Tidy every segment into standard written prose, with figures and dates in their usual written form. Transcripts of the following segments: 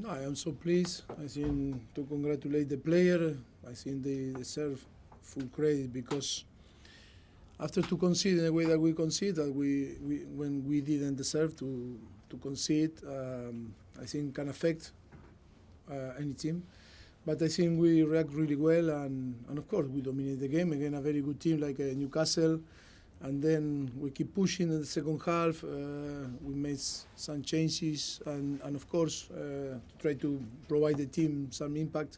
No, I am so pleased. I think to congratulate the player. I think they deserve full credit because after to concede in the way that we concede, that when we didn't deserve to concede, I think can affect any team. But I think we react really well, and of course we dominate the game again. A very good team like Newcastle, and then we keep pushing in the second half. We made some changes, and of course try to provide the team some impact.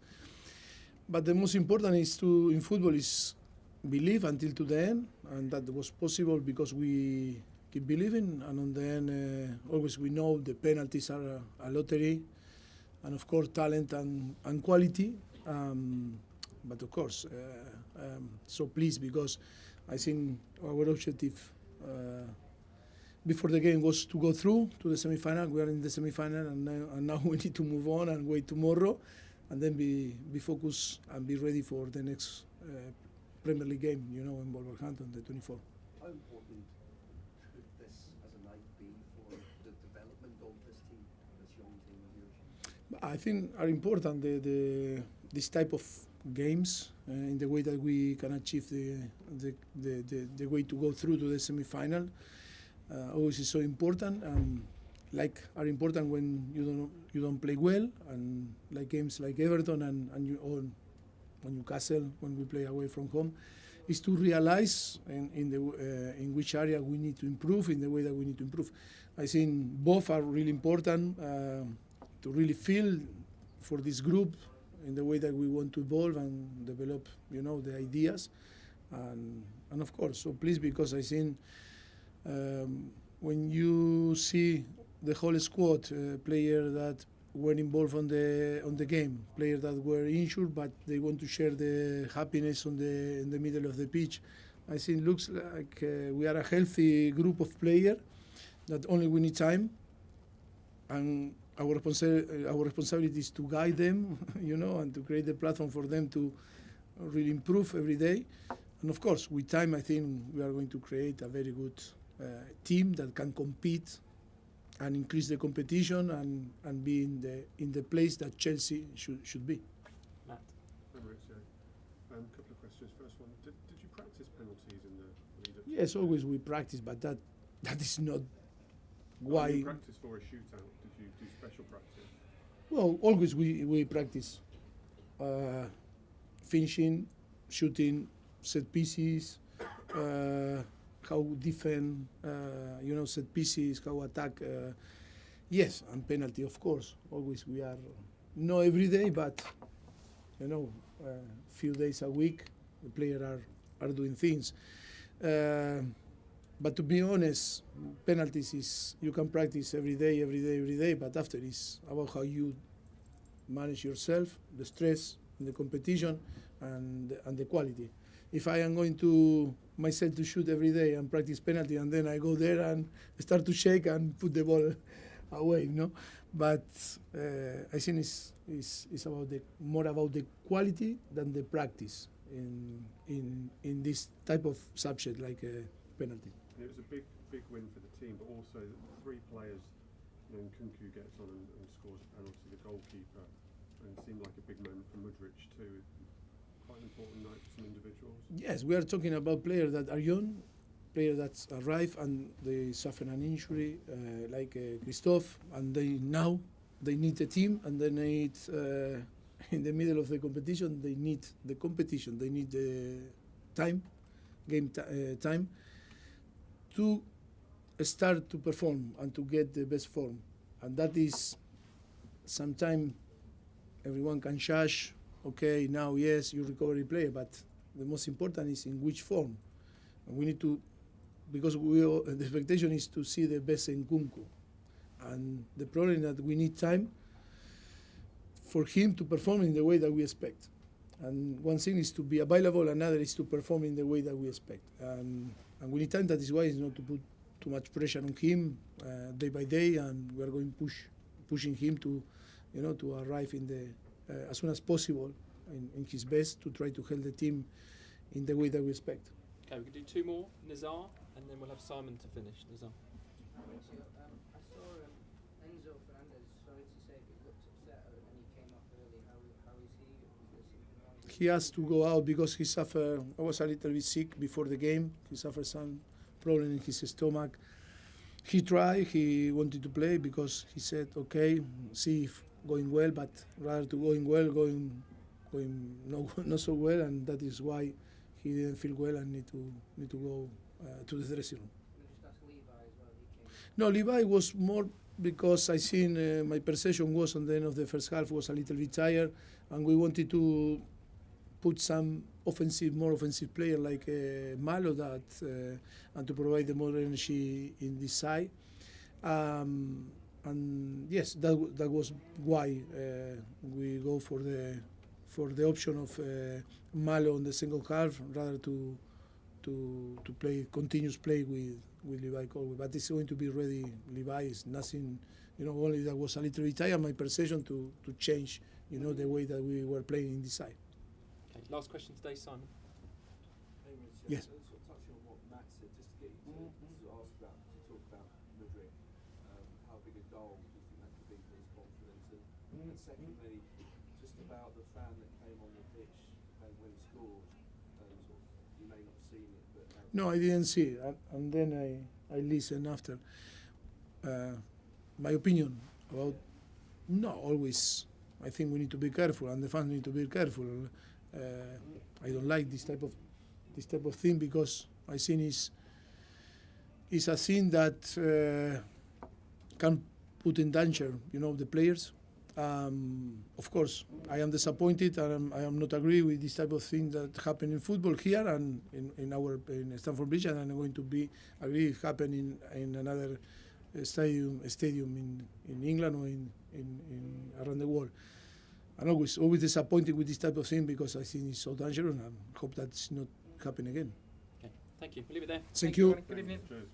But the most important is in football is believe until to the end, and that was possible because we keep believing. And on the end, always we know the penalties are a lottery, and of course talent and quality. But of course, so pleased because I think our objective before the game was to go through to the semi-final. We are in the semi-final, and now we need to move on and wait tomorrow, and then be focused and be ready for the next Premier League game, in Wolverhampton, the 24th. How important could this as a night be for the development of this team, this young team of yours? I think are important this type of games in the way that we can achieve the way to go through to the semi-final. Always is so important. Are important when you don't play well, and like games like Everton and Newcastle when we play away from home, is to realize in which area we need to improve, in the way that we need to improve. I think both are really important to really feel for this group in the way that we want to evolve and develop, the ideas, and of course, so pleased because I think when you see the whole squad, player that were involved on the game, players that were injured, but they want to share the happiness in the middle of the pitch. I think it looks like we are a healthy group of players that only we need time, and our responsibility is to guide them, and to create the platform for them to really improve every day. And of course, with time, I think we are going to create a very good team that can compete and increase the competition and be in the place that Chelsea should be. Matt. Mauricio, a couple of questions. First one, did you practice penalties in the lead-up? Yes, always we practice, but that is not why. Did you practice for a shootout? Did you do special practice? Well, always we practice finishing, shooting, set pieces, how defend, set pieces, how attack. Yes, and penalty, of course. Always we are, not every day, but few days a week, the players are doing things. But to be honest, penalties is you can practice every day, but after it's about how you manage yourself, the stress in the competition, and the quality. If I am going to myself to shoot every day and practice penalty, and then I go there and start to shake and put the ball away, But I think it's more about the quality than the practice in this type of subject like penalty. And it was a big win for the team, but also the three players. Nkunku gets on and scores a penalty, the goalkeeper, and it seemed like a big moment for Mudryk too. Quite an important night for some individuals. Yes, we are talking about players that are young, players that arrive and they suffer an injury, like Christophe, and they need a team, and they need in the middle of the competition they need the game time to start to perform and to get the best form, and that is sometimes everyone can judge. Okay, now yes, you recovery player, but the most important is in which form. And we need to, because the expectation is to see the best in Nkunku, and the problem is that we need time for him to perform in the way that we expect. And one thing is to be available, another is to perform in the way that we expect. And we need time. That is why it's not to put too much pressure on him day by day, and we are going pushing him to arrive in the as soon as possible in his best to try to help the team in the way that we expect. Okay, we can do two more, Nizar, and then we'll have Simon to finish. Nizar. I saw Enzo Fernandez, sorry to say, he looked upset He has to go out because he suffered. I was a little bit sick before the game. He suffered some problem in his stomach. He tried. He wanted to play because he said, "Okay, see if going well, but rather to going well, going not so well," and that is why he didn't feel well and need to go to the dressing room. No, Levi was more because I seen my perception was on the end of the first half was a little bit tired, and we wanted to put some more offensive player like Malo and to provide the more energy in this side. And yes, that was why we go for the option of Malo in the second half rather to play continuous play with Levi Colwill. But it's going to be ready. Levi is nothing, only that was a little bit tired. My perception to change, the way that we were playing in this side. Okay, last question today, Simon. Hey, Mauricio, Yes. sort of touching on what Matt said, just to get you to talk about Mudryk, how big a goal do you think that could be for his confidence? And secondly, just about the fan that came on the pitch when he scored, you may not have seen it, but No, I didn't see it, and then I listened after. My opinion about always. I think we need to be careful, and the fans need to be careful. I don't like this type of thing because I think it's a thing that can put in danger, the players. Of course, I am disappointed, and I am not agree with this type of thing that happen in football here and in Stamford Bridge, and I'm going to be agree it happen in another stadium in England or in around the world. I'm always disappointed with this type of thing because I think it's so dangerous, and I hope that's not happen again. Okay, thank you. We'll leave it there. Thank you. Everyone. Good evening. Cheers.